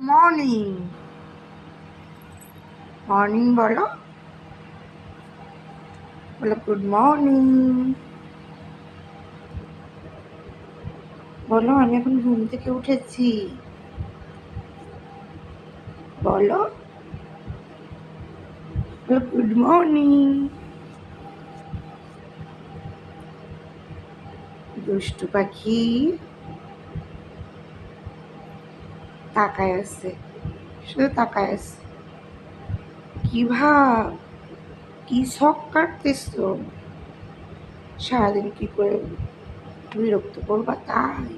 morning morning বলো বলো good morning বলো আমি এখন ঘুম থেকে উঠেছি বলো বলো গুড মর্নিং দুষ্টু পাখি তাকায় আছে শুধু তাকায় আছে কি ভাব কি শখ কাটতেছ সারাদিন কি করে বিরক্ত করবা তাই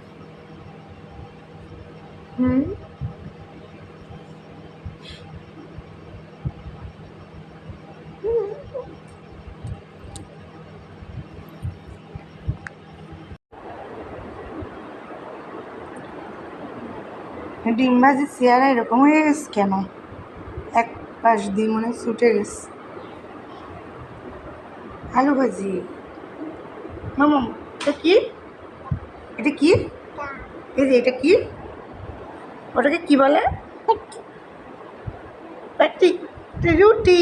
ডিমবাজি চেয়ারা এরকম হয়ে গেছে কেন এক পাশ দিয়ে মনে ছুটে গেছে আলু ভাজি মামা এটা কি এটা কি এই যে এটা কি ওটাকে কি বলে প্যাটি রুটি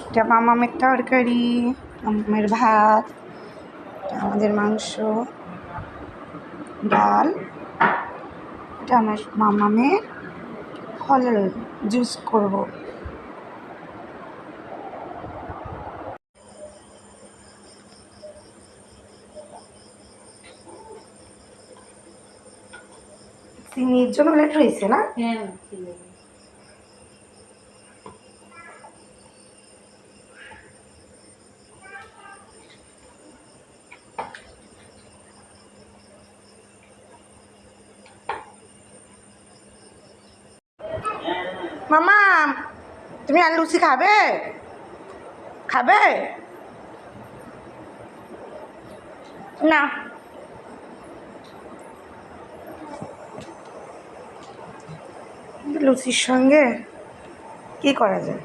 এটা মামামের তরকারি মামামের ভাত আমাদের মাংস ডাল এটা আমার মামামের ফলের জুস করব চিনির জন্য লেট হয়েছে না মামা তুমি আর লুচি খাবে খাবে না লুচির সঙ্গে কি করা যায়